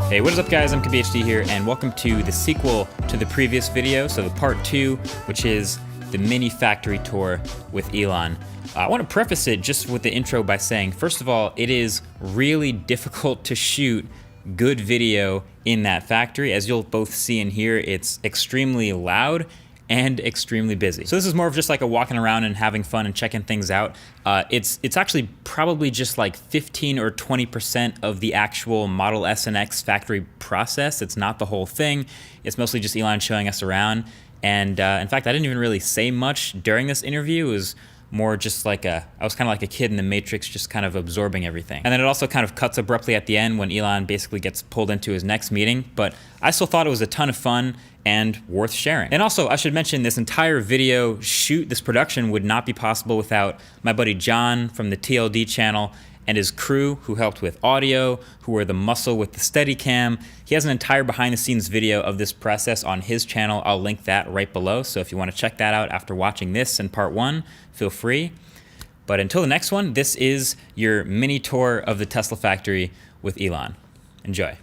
Hey, what is up guys? I'm KBHD here and welcome to the sequel to the previous video, so the part 2, which is the mini factory tour with Elon. I want to preface it just with the intro by saying, first of all, it is really difficult to shoot good video in that factory. As you'll both see and hear, it's extremely loud and extremely busy. So this is more of just like a walking around and having fun and checking things out. It's actually probably just like 15 or 20% of the actual Model S and X factory process. It's not the whole thing. It's mostly just Elon showing us around. And in fact, I didn't even really say much during this interview. It was more just like I was kind of like a kid in the Matrix, just kind of absorbing everything. And then it also kind of cuts abruptly at the end when Elon basically gets pulled into his next meeting, but I still thought it was a ton of fun and worth sharing. And also, I should mention this entire video shoot, this production would not be possible without my buddy John from the TLD channel and his crew who helped with audio, who were the muscle with the Steadicam. He has an entire behind the scenes video of this process on his channel. I'll link that right below. So if you want to check that out after watching this in part 1, feel free. But until the next one, this is your mini tour of the Tesla factory with Elon. Enjoy.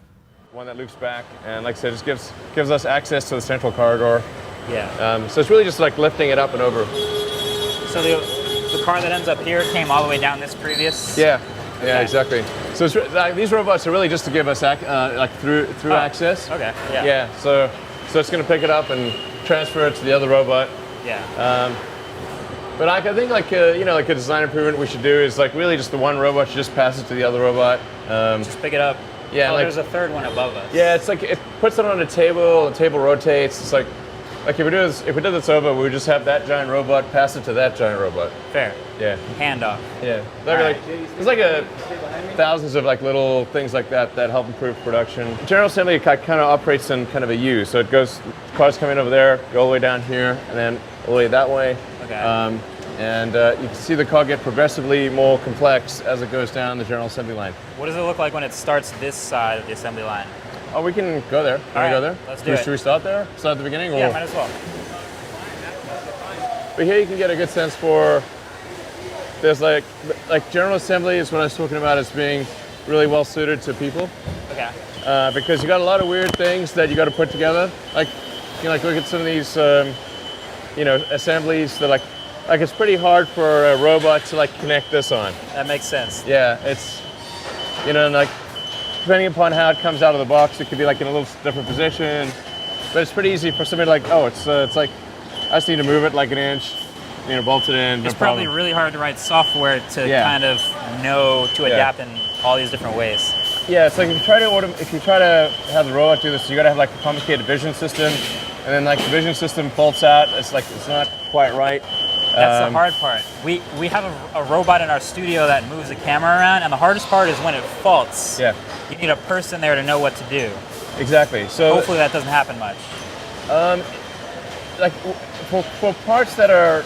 One that loops back, and like I said, just gives us access to the central corridor. Yeah. So it's really just like lifting it up and over. So the car that ends up here came all the way down this previous? Yeah. Yeah, exactly. So it's, these robots are really just to give us through access. Okay. Yeah. Yeah. So it's going to pick it up and transfer it to the other robot. Yeah. But I think like a design improvement we should do is like really just the one robot should just pass it to the other robot. Just pick it up. Yeah. Oh, there's a third one above us. Yeah, it's like it puts it on a table. The table rotates. It's like if we did this over, we would just have that giant robot pass it to that giant robot. Fair. Yeah. Handoff. Yeah. There's like thousands of like little things like that help improve production. General Assembly kind of operates in kind of a U, so it goes, cars come in over there, go all the way down here, and then all the way that way. Okay. You can see the car get progressively more complex as it goes down the General Assembly line. What does it look like when it starts this side of the assembly line? Oh, we can go there. Can we go there? Let's do it. Should we start there? Start at the beginning? Yeah, might as well. But here you can get a good sense for, there's like General Assembly is what I was talking about as being really well suited to people. Okay. Because you got a lot of weird things that you got to put together. Like, look at some of these, assemblies that like it's pretty hard for a robot to like connect this on. That makes sense. Yeah, it's, like depending upon how it comes out of the box, it could be like in a little different position. But it's pretty easy for somebody like, oh, it's like, I just need to move it like an inch, bolt it in. It's probably really hard to write software to kind of know to adapt in all these different ways. Yeah, it's like if you try to have the robot do this, you got to have like a complicated vision system, and then like the vision system faults out. It's like it's not quite right. That's the hard part. We have a robot in our studio that moves the camera around, and the hardest part is when it faults. Yeah. You need a person there to know what to do. Exactly. So hopefully that doesn't happen much. Like for parts that are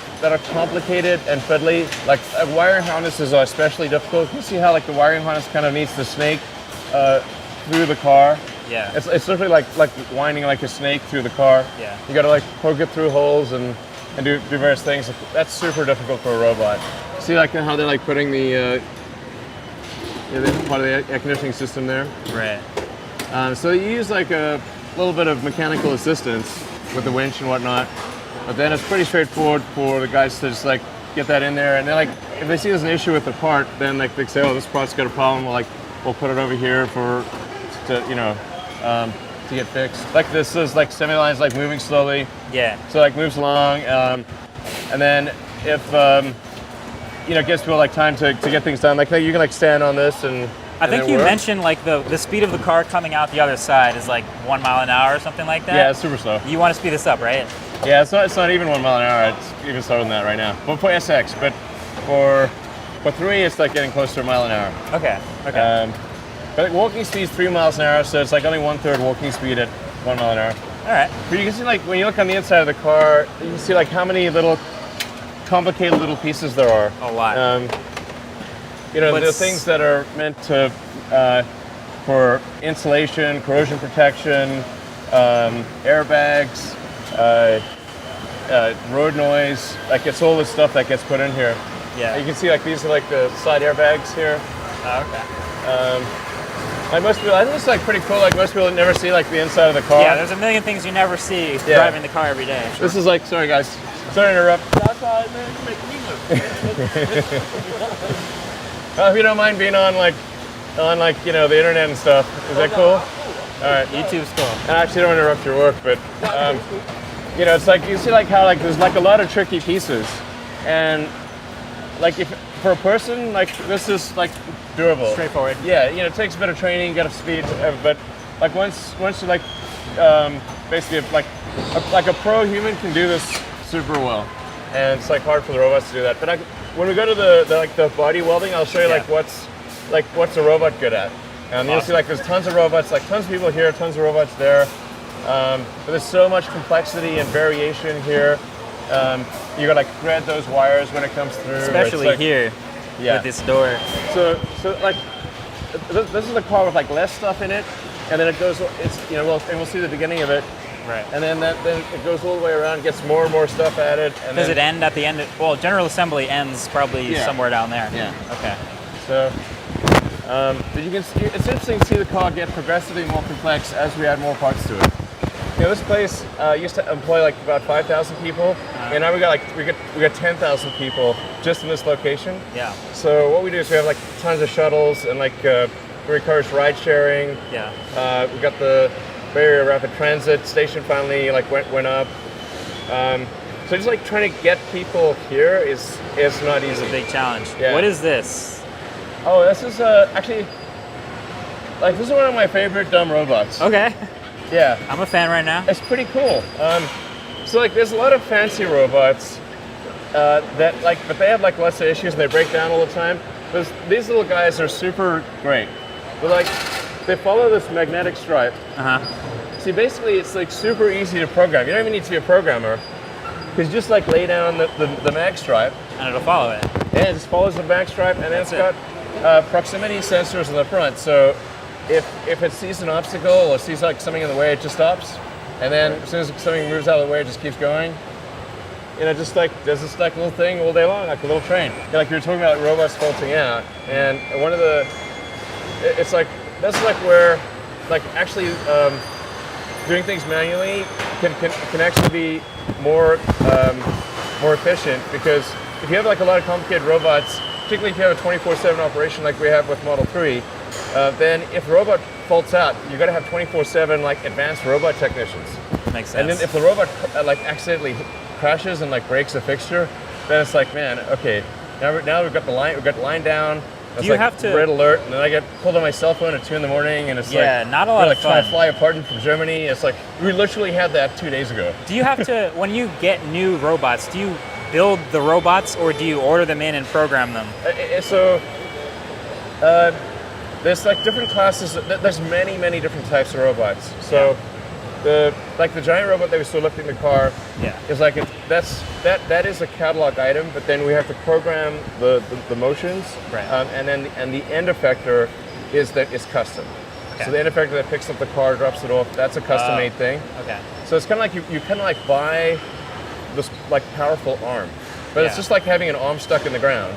complicated and fiddly, like wiring harnesses are especially difficult. You see how like the wiring harness kind of needs to snake through the car. Yeah. It's literally like winding like a snake through the car. Yeah. You got to like poke it through holes and do various things. That's super difficult for a robot. See like how they're like putting the part of the air conditioning system there. Right. So you use like a little bit of mechanical assistance with the winch and whatnot, but then it's pretty straightforward for the guys to just like get that in there, and then like if they see there's an issue with the part, then like they say, oh, this part's got a problem. We'll put it over here to get fixed. Like this is like assembly line's like moving slowly. Yeah. So like moves along, and then if it gives people like time to get things done, like you can like stand on this and. I think you mentioned like the speed of the car coming out the other side is like 1 mile an hour or something like that. Yeah, it's super slow. You want to speed this up, right? Yeah, it's not even 1 mile an hour. It's even slower than that right now. But for SX, but for 3, it's like getting close to 1 mile an hour. Okay. But like walking speed is 3 miles an hour, so it's like only 1/3 walking speed at 1 mile an hour. All right. But you can see like when you look on the inside of the car, you can see like how many little complicated little pieces there are. A lot. The things that are meant to for insulation, corrosion protection, airbags, road noise. Like it's all the stuff that gets put in here. Yeah. You can see like these are like the side airbags here. Oh, okay. Like most people, I think it's like pretty cool. Like most people never see like the inside of the car. Yeah, there's a million things you never see driving the car every day. This is like, sorry guys, sorry to interrupt. That's all right, man. You make me look. If you don't mind being on like you know the internet and stuff, is that cool? All right. YouTube's cool. I actually don't interrupt your work, but you know, it's like you see like how like there's like a lot of tricky pieces, and like if for a person like this is like doable, Straightforward. Yeah, you know, it takes a bit of training, get up to speed, but like once you like basically like a pro human can do this super well, and it's like hard for the robots to do that. But when we go to the body welding, I'll show you like what's a robot good at. And you'll see like there's tons of robots, like tons of people here, tons of robots there. But there's so much complexity and variation here. You gotta like thread those wires when it comes through. Especially like, here with this door. So like this is a car with like less stuff in it, and then it goes. It's we'll see the beginning of it. Right. And then it goes all the way around, gets more and more stuff added. And does it end at the end? Well, general assembly ends probably somewhere down there. Yeah. Okay. So. But it's interesting to see the car get progressively more complex as we add more parts to it. You know, this place used to employ like about 5,000 people, and now we got 10,000 people just in this location. Yeah. So what we do is we have like tons of shuttles and like we encourage ride sharing. Yeah. We got the Bay Area Rapid Transit station finally like went up. So just like trying to get people here is not easy. It's a big challenge. Yeah. What is this? Oh, this is actually, like, this is one of my favorite dumb robots. Okay. Yeah. I'm a fan right now. It's pretty cool. So, like, there's a lot of fancy robots that, like, but they have, like, lots of issues and they break down all the time. But these little guys are super great. But, like, they follow this magnetic stripe. Uh-huh. See, basically, it's, like, super easy to program. You don't even need to be a programmer. Because you just, like, lay down the mag stripe. And it'll follow it. Yeah, it just follows the mag stripe, and then it's got proximity sensors in the front. So if it sees an obstacle or sees like something in the way, it just stops. And then as soon as something moves out of the way, it just keeps going. You know, just like does this like little thing all day long, like a little train. Like you were talking about robots faulting out, and one of the, it's like that's like where, like actually doing things manually can actually be more efficient, because if you have like a lot of complicated robots, particularly if you have a 24/7 operation like we have with Model 3, then if a robot faults out, you got to have 24/7 like advanced robot technicians. Makes sense. And then if the robot like accidentally crashes and like breaks a fixture, then it's like, man, okay, now we've got the line down. It's you like have to red alert, and then I get pulled on my cell phone at 2 in the morning, and it's not a lot like of trying fun. to fly a part in from Germany. It's like we literally had that 2 days ago. Do you have to, when you get new robots, do you build the robots or do you order them in and program them? There's like different classes. There's many different types of robots. So the giant robot that we still lifting the car is like that is a catalog item, but then we have to program the motions, right. And the end effector is custom. Okay. So the end effector that picks up the car, drops it off, that's a custom made thing. Okay. So it's kind of like you kind of like buy this like powerful arm, but it's just like having an arm stuck in the ground,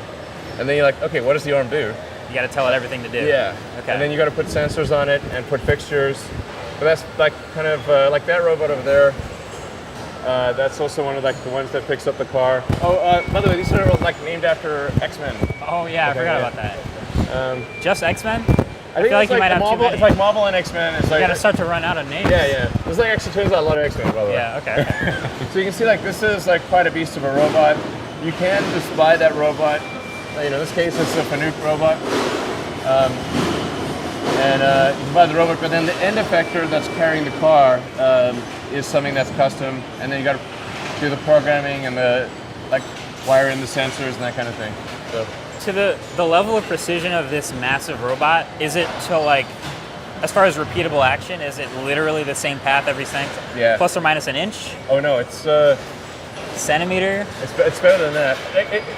and then you're like, okay, what does the arm do? You got to tell it everything to do. Yeah. Okay. And then you got to put sensors on it and put fixtures. But that's like kind of like that robot over there. That's also one of like the ones that picks up the car. Oh, by the way, these are like named after X-Men. Oh yeah, I forgot about that. Just X-Men? I feel like you might have Marvel, too many. It's like Marvel and X-Men. It's like you got to start to run out of names. Yeah. There's like actually turns out a lot of X-Men, by the way. Yeah. Okay. So you can see like this is like quite a beast of a robot. You can just buy that robot. You know, in this case it's a Fanuc robot. And you can buy the robot, but then the end effector that's carrying the car is something that's custom, and then you got to do the programming and the like wire in the sensors and that kind of thing. So to the level of precision of this massive robot, is it to like, as far as repeatable action, is it literally the same path every second? Yeah. Plus or minus an inch? Oh no, it's centimeter? It's better than that.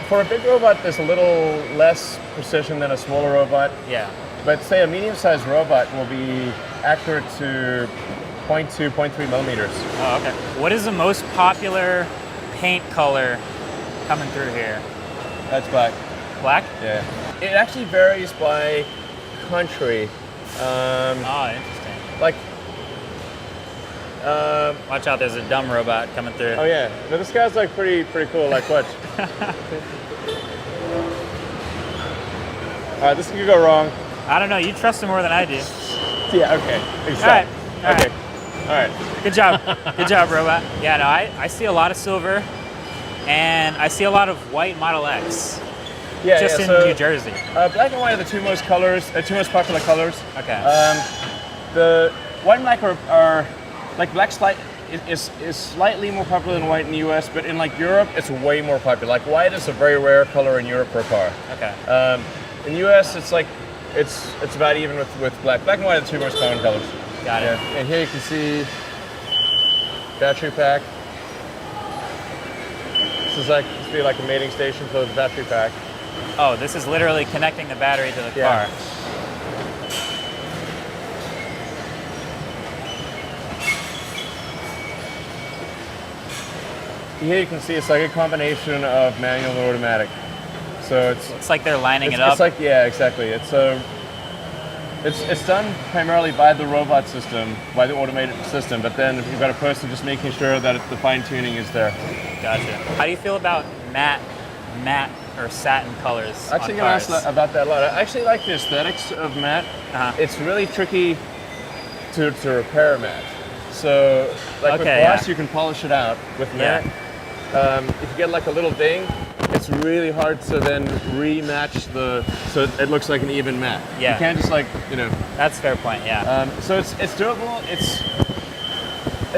For a big robot, there's a little less precision than a smaller robot. Yeah. But say a medium-sized robot will be accurate to 0.2, 0.3 millimeters. Oh, okay. What is the most popular paint color coming through here? That's black. Black? Yeah. It actually varies by country. Oh, interesting. Like, Watch out, there's a dumb robot coming through. oh yeah, no, this guy's like pretty cool. Like, watch. All right, this could go wrong. I don't know, you trust him more than I do. Yeah. Okay. All right. Okay. All right. Good job. Good job, robot. Yeah, no, I see a lot of silver, and I see a lot of white Model X. Yeah. Just in so, New Jersey. black and white are the two most popular colors. Okay. The white and black are like black is slightly more popular than white in the U.S., but in like Europe, it's way more popular. Like white is a very rare color in Europe for a car. Okay. In the U.S., it's like it's about even with black. Black and white are the two most common colors. Got it. Yeah. And here you can see battery pack. This would be like a mating station for the battery pack. Oh, this is literally connecting the battery to the Yeah. car. Here you can see it's like a combination of manual and automatic. So It's like they're lining it up. It's like, yeah, exactly. It's done primarily by the robot system, by the automated system, but then you've got a person just making sure that the fine tuning is there. Gotcha. How do you feel about matte or satin colors Actually, on I cars? asked about that a lot. I actually like the aesthetics of matte. It's really tricky to repair matte. So, like with gloss, you can polish it out. With matte, if you get like a little ding, it's really hard to then rematch so it looks like an even matte. Yeah. You can't just like, That's a fair point, yeah. So it's durable. It's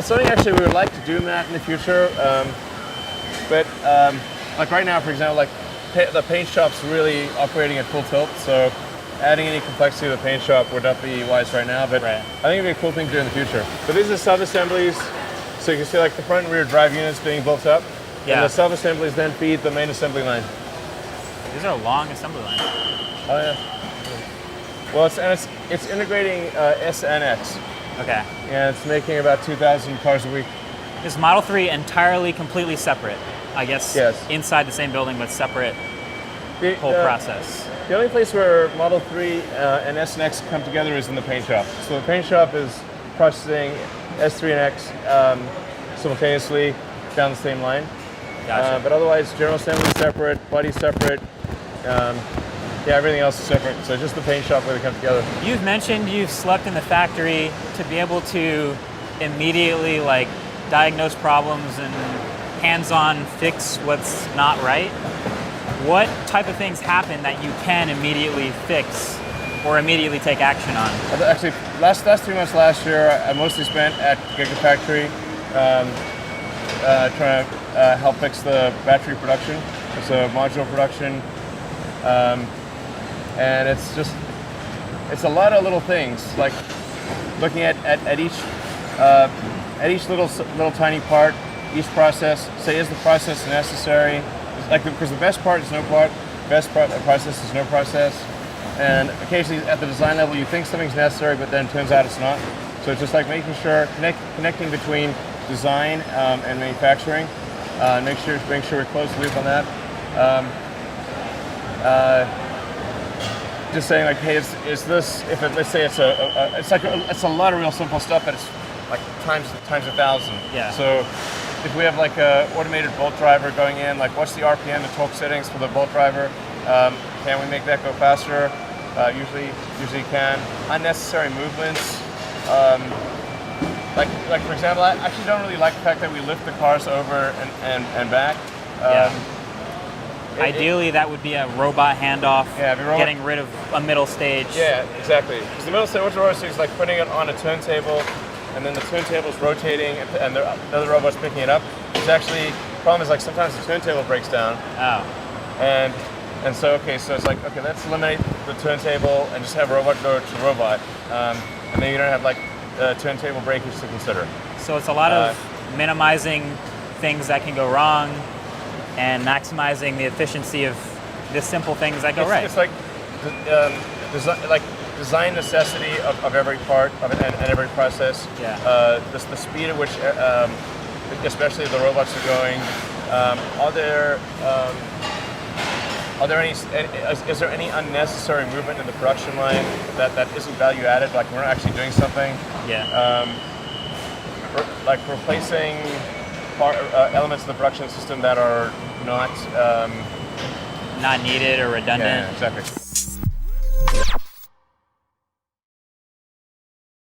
something actually we would like to do matte in the future. But like right now, for example, like the paint shop's really operating at full tilt. So adding any complexity to the paint shop would not be wise right now. But Right. I think it'd be a cool thing to do in the future. But these are sub-assemblies. So you can see like the front and rear drive units being built up. Yeah. And the sub-assemblies then feed the main assembly line. These are long assembly lines. Oh yeah. Well, it's integrating S and X. Okay. And it's making about 2,000 cars a week. Is Model 3 entirely, completely separate? I guess Yes. inside the same building, but separate whole process. The only place where Model 3 and S and X come together is in the paint shop. So the paint shop is processing S3 and X simultaneously down the same line. Gotcha. But otherwise, general assembly is separate, body separate. Everything else is separate. So just the paint shop where they come together. You've mentioned you've slept in the factory to be able to immediately like diagnose problems and hands-on fix what's not right. What type of things happen that you can immedially fix or immediately take action on? Actually, last 3 months last year, I mostly spent at Gigafactory trying to help fix the battery production. It's a modular production. And it's a lot of little things, like looking at each little tiny part, each process. Say, is the process necessary? Because the best part is no part, process is no process. And occasionally at the design level, you think something's necessary, but then it turns out it's not. So it's just like making sure, connecting between design and manufacturing. Make sure we close the loop on that. Just saying like, hey, is this? Let's say it's a lot of real simple stuff, but it's like times 1,000. Yeah. So if we have like a automated bolt driver going in, like what's the RPM and torque settings for the bolt driver? Can we make that go faster? Usually can. Unnecessary movements. Like for example, I actually don't really like the fact that we lift the cars over and back. Ideally, that would be a robot handoff, getting rid of a middle stage. Yeah, exactly. Because the middle stage, what the robot is like putting it on a turntable, and then the turntable is rotating, and the other robot's picking it up. It's actually, the problem is like sometimes the turntable breaks down. Oh. And so it's like, okay, let's eliminate the turntable and just have robot go to robot. And then you don't have like turntable breakage to consider. So it's a lot of minimizing things that can go wrong and maximizing the efficiency of the simple things that go right. It's like design necessity of every part of it and every process. Yeah. The speed at which, especially the robots are going. Are there Are there is there any unnecessary movement in the production line that isn't value added? Like we're not actually doing something. Yeah. Like replacing elements of the production system that are not Not needed or redundant. Yeah, exactly.